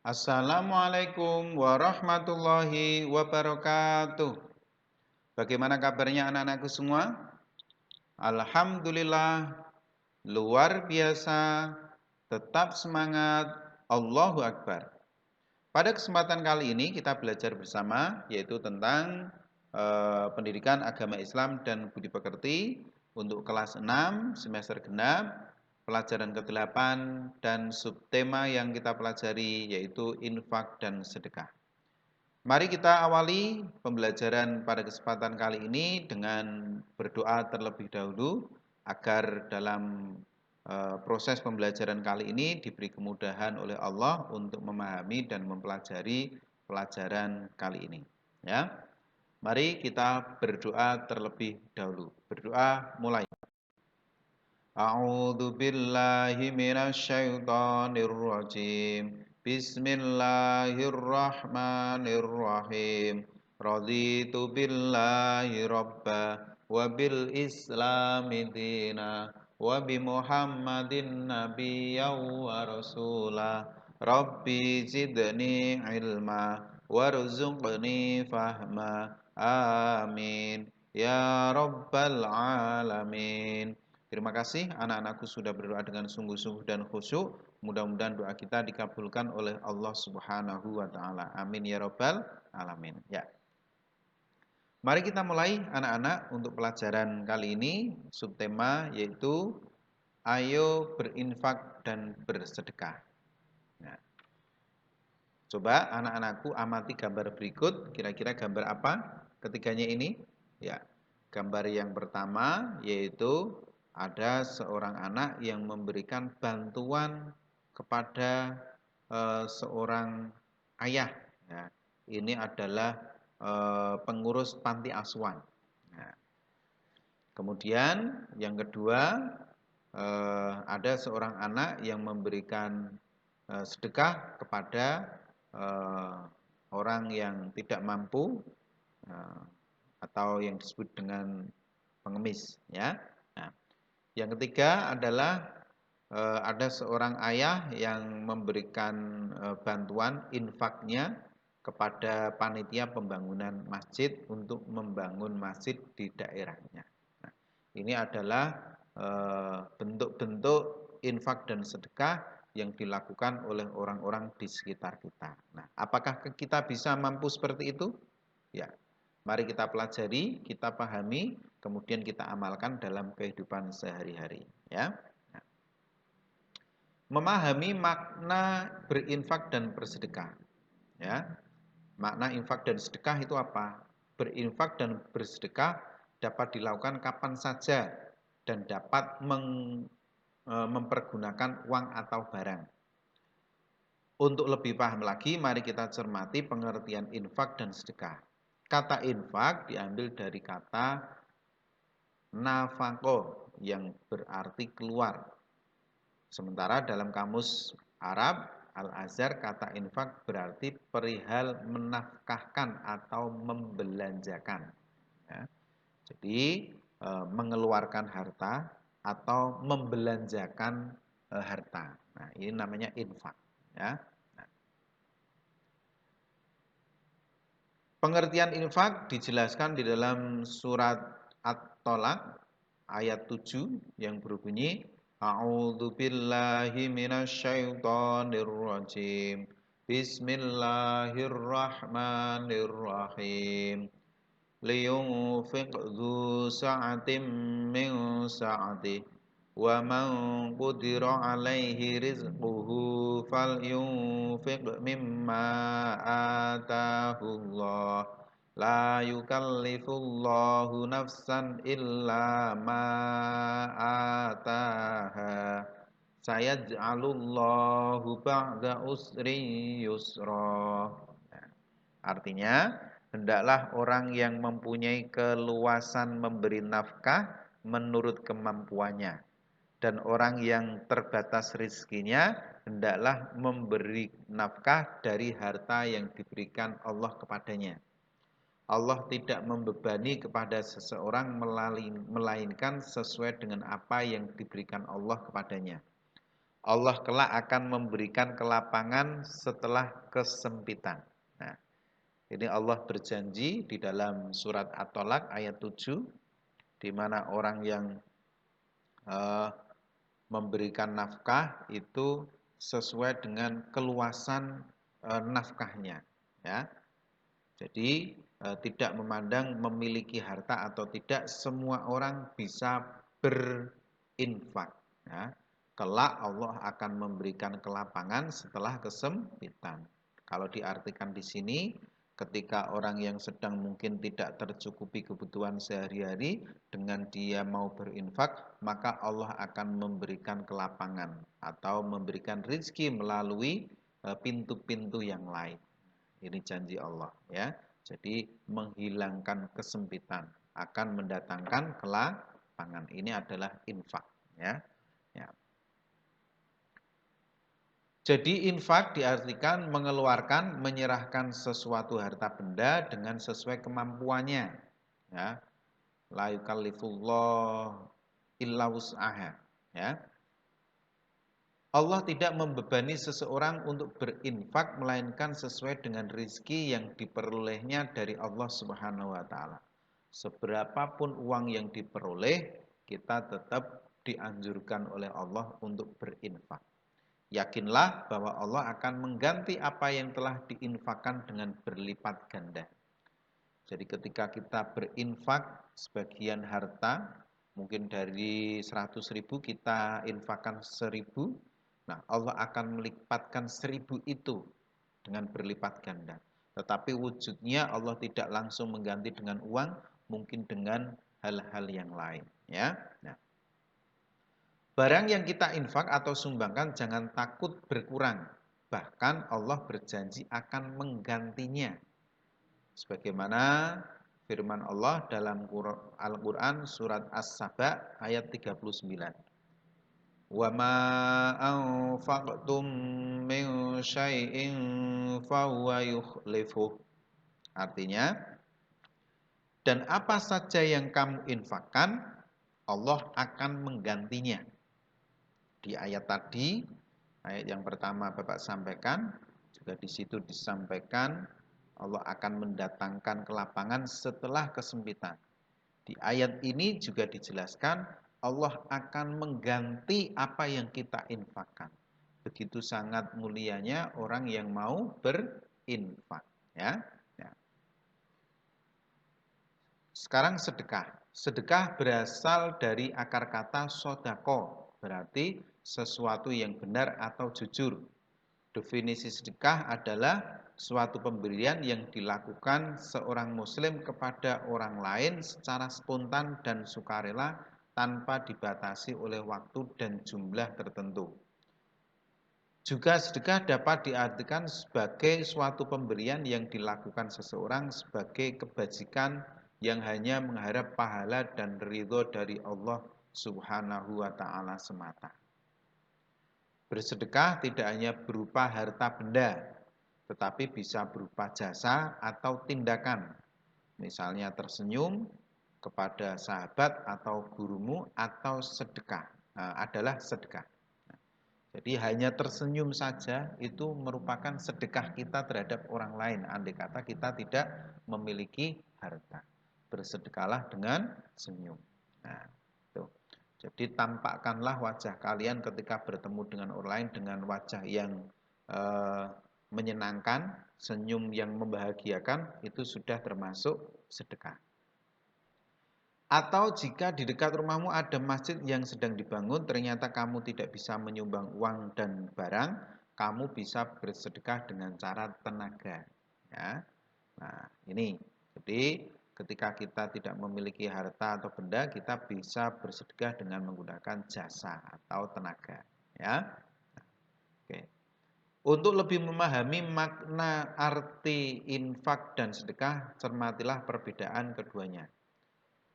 Assalamualaikum warahmatullahi wabarakatuh. Bagaimana kabarnya anak-anakku semua? Alhamdulillah, luar biasa, tetap semangat, Allahu Akbar. Pada kesempatan kali ini kita belajar bersama yaitu tentang pendidikan agama Islam dan budi pekerti untuk kelas 6 semester genap, pelajaran ke-8 dan subtema yang kita pelajari yaitu infak dan sedekah. Mari kita awali pembelajaran pada kesempatan kali ini dengan berdoa terlebih dahulu agar dalam proses pembelajaran kali ini diberi kemudahan oleh Allah untuk memahami dan mempelajari pelajaran kali ini. Ya, mari kita berdoa terlebih dahulu. Berdoa mulai. A'udzu billahi minasyaitonir rajim. Bismillahirrahmanirrahim. Raditu billahi rabba wa bil islami dina wa bi Muhammadin nabiyyan wa rasula. Rabbi zidni ilma warzuqni fahma. Amin. Ya rabbal alamin. Terima kasih anak-anakku sudah berdoa dengan sungguh-sungguh dan khusyuk. Mudah-mudahan doa kita dikabulkan oleh Allah Subhanahu wa taala. Amin ya rabbal alamin. Ya. Mari kita mulai anak-anak untuk pelajaran kali ini subtema yaitu ayo berinfak dan bersedekah. Nah, coba anak-anakku amati gambar berikut, kira-kira gambar apa ketiganya ini? Ya. Gambar yang pertama yaitu ada seorang anak yang memberikan bantuan kepada seorang ayah. Ya. Ini adalah pengurus panti asuhan. Nah, kemudian yang kedua ada seorang anak yang memberikan sedekah kepada orang yang tidak mampu atau yang disebut dengan pengemis. Ya. Nah, yang ketiga adalah ada seorang ayah yang memberikan bantuan infaknya kepada panitia pembangunan masjid untuk membangun masjid di daerahnya. Nah, ini adalah bentuk-bentuk infak dan sedekah yang dilakukan oleh orang-orang di sekitar kita. Nah, apakah kita bisa mampu seperti itu? Ya, mari kita pelajari, kita pahami, kemudian kita amalkan dalam kehidupan sehari-hari. Ya. Memahami makna berinfak dan bersedekah. Ya. Makna infak dan sedekah itu apa? Berinfak dan bersedekah dapat dilakukan kapan saja dan dapat mempergunakan uang atau barang. Untuk lebih paham lagi, mari kita cermati pengertian infak dan sedekah. Kata infak diambil dari kata nafaqo yang berarti keluar. Sementara dalam kamus Arab Al-Azhar kata infak berarti perihal menafkahkan atau membelanjakan. Ya. Jadi mengeluarkan harta atau membelanjakan harta. Nah, ini namanya infak. Ya. Nah, pengertian infak dijelaskan di dalam surat At-Tolak ayat 7 yang berbunyi A'udzu billahi minasyaitonir rajim. Bismillahirrahmanirrahim. Liyunfiq dzu sa'atin min sa'atih wa man qudira 'alaihi rizquhu falyunfiq mimma atahullah. La yukallifullahu nafsan illa ma ataha. Sayaj'alullahu ba'da usri yusra. Nah, artinya, hendaklah orang yang mempunyai keluasan memberi nafkah menurut kemampuannya. Dan orang yang terbatas rizkinya, hendaklah memberi nafkah dari harta yang diberikan Allah kepadanya. Allah tidak membebani kepada seseorang melainkan sesuai dengan apa yang diberikan Allah kepadanya. Allah kelak akan memberikan kelapangan setelah kesempitan. Nah, ini Allah berjanji di dalam surat At-Tolak ayat 7, di mana orang yang memberikan nafkah itu sesuai dengan keluasan nafkahnya, ya. Jadi tidak memandang memiliki harta atau tidak, semua orang bisa berinfak. Ya. Kelak Allah akan memberikan kelapangan setelah kesempitan. Kalau diartikan di sini, ketika orang yang sedang mungkin tidak tercukupi kebutuhan sehari-hari, dengan dia mau berinfak, maka Allah akan memberikan kelapangan atau memberikan rezeki melalui pintu-pintu yang lain. Ini janji Allah, ya. Jadi menghilangkan kesempitan, akan mendatangkan kelapangan. Ini adalah infak, ya. Ya. Jadi infak diartikan mengeluarkan, menyerahkan sesuatu harta benda dengan sesuai kemampuannya, ya. La yukallifullah illa wus'aha, ya. Allah tidak membebani seseorang untuk berinfak melainkan sesuai dengan rizki yang diperolehnya dari Allah Subhanahu wa taala. Seberapapun uang yang diperoleh, kita tetap dianjurkan oleh Allah untuk berinfak. Yakinlah bahwa Allah akan mengganti apa yang telah diinfakkan dengan berlipat ganda. Jadi ketika kita berinfak sebagian harta, mungkin dari 100.000 kita infakkan 1.000, nah Allah akan melipatkan 1.000 itu dengan berlipat ganda. Tetapi wujudnya Allah tidak langsung mengganti dengan uang, mungkin dengan hal-hal yang lain, ya. Nah, barang yang kita infak atau sumbangkan jangan takut berkurang. Bahkan Allah berjanji akan menggantinya. Sebagaimana firman Allah dalam Al-Quran surat As-Saba ayat 39. Wa ma anfaqtum min syai'in fahuwa yukhlifuh. Artinya, dan apa saja yang kamu infakkan, Allah akan menggantinya. Di ayat tadi, ayat yang pertama Bapak sampaikan, juga di situ disampaikan Allah akan mendatangkan kelapangan setelah kesempitan. Di ayat ini juga dijelaskan Allah akan mengganti apa yang kita infakkan. Begitu sangat mulianya orang yang mau berinfak, ya. Ya. Sekarang sedekah. Sedekah berasal dari akar kata sodako, berarti sesuatu yang benar atau jujur. Definisi sedekah adalah suatu pemberian yang dilakukan seorang muslim kepada orang lain secara spontan dan sukarela tanpa dibatasi oleh waktu dan jumlah tertentu. Juga sedekah dapat diartikan sebagai suatu pemberian yang dilakukan seseorang sebagai kebajikan yang hanya mengharap pahala dan ridho dari Allah Subhanahu wa taala semata. Bersedekah tidak hanya berupa harta benda, tetapi bisa berupa jasa atau tindakan. Misalnya tersenyum kepada sahabat atau gurumu atau sedekah. Adalah sedekah. Jadi hanya tersenyum saja itu merupakan sedekah kita terhadap orang lain. Andai kata kita tidak memiliki harta, bersedekahlah dengan senyum. Nah, itu. Jadi tampakkanlah wajah kalian ketika bertemu dengan orang lain dengan wajah yang menyenangkan, senyum yang membahagiakan, itu sudah termasuk sedekah. Atau jika di dekat rumahmu ada masjid yang sedang dibangun, ternyata kamu tidak bisa menyumbang uang dan barang, kamu bisa bersedekah dengan cara tenaga. Ya. Nah, ini. Jadi ketika kita tidak memiliki harta atau benda, kita bisa bersedekah dengan menggunakan jasa atau tenaga. Ya. Nah, oke. Untuk lebih memahami makna arti infak dan sedekah, cermatilah perbedaan keduanya.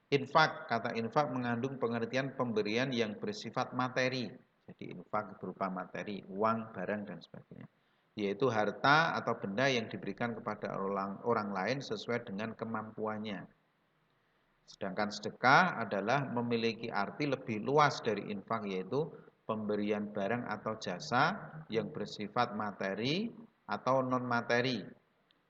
Infak, kata infak mengandung pengertian pemberian yang bersifat materi. Jadi infak berupa materi, uang, barang, dan sebagainya. Yaitu harta atau benda yang diberikan kepada orang lain sesuai dengan kemampuannya. Sedangkan sedekah adalah memiliki arti lebih luas dari infak, yaitu pemberian barang atau jasa yang bersifat materi atau non materi.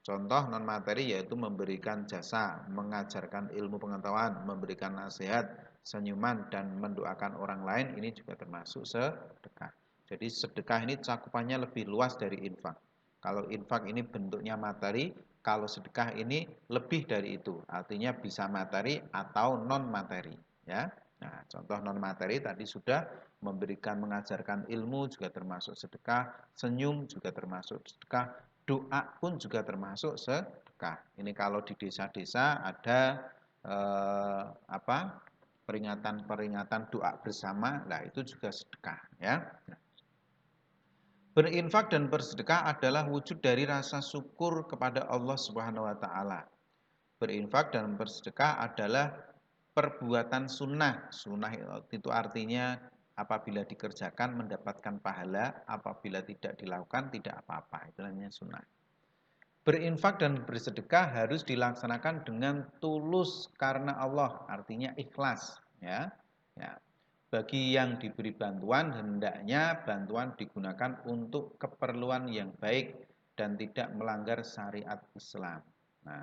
Contoh non materi yaitu memberikan jasa, mengajarkan ilmu pengetahuan, memberikan nasihat, senyuman dan mendoakan orang lain, ini juga termasuk sedekah. Jadi sedekah ini cakupannya lebih luas dari infak. Kalau infak ini bentuknya materi, kalau sedekah ini lebih dari itu. Artinya bisa materi atau non materi, ya. Nah, contoh non materi tadi sudah memberikan mengajarkan ilmu juga termasuk sedekah, senyum juga termasuk sedekah, doa pun juga termasuk sedekah. Ini kalau di desa-desa ada peringatan-peringatan doa bersama, nah itu juga sedekah, ya. Berinfak dan bersedekah adalah wujud dari rasa syukur kepada Allah Subhanahu wa taala. Berinfak dan bersedekah adalah perbuatan sunnah. Sunnah itu artinya apabila dikerjakan mendapatkan pahala, apabila tidak dilakukan tidak apa-apa. Itu namanya sunnah. Berinfak dan bersedekah harus dilaksanakan dengan tulus karena Allah, artinya ikhlas, ya. Ya. Bagi yang diberi bantuan, hendaknya bantuan digunakan untuk keperluan yang baik dan tidak melanggar syariat Islam. Nah,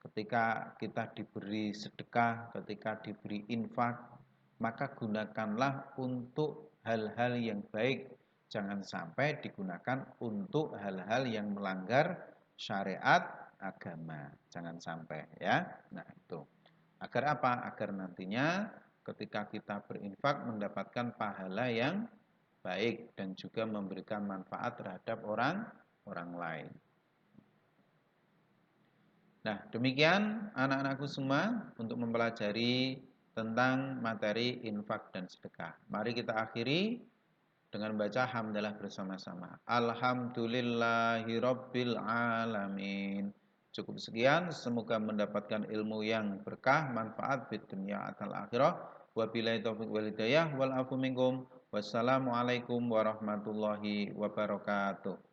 ketika kita diberi sedekah, ketika diberi infak, maka gunakanlah untuk hal-hal yang baik. Jangan sampai digunakan untuk hal-hal yang melanggar syariat agama. Jangan sampai, ya. Nah, itu. Agar apa? Agar nantinya ketika kita berinfak mendapatkan pahala yang baik dan juga memberikan manfaat terhadap orang lain. Nah, demikian anak-anakku semua untuk mempelajari tentang materi infak dan sedekah. Mari kita akhiri dengan baca hamdalah bersama-sama. Alhamdulillahirabbil alamin. Cukup sekian, semoga mendapatkan ilmu yang berkah, manfaat di dunia atau akhirah. Wabillahi taufiq wal hidayah wal afu minkum. Wassalamualaikum warahmatullahi wabarakatuh.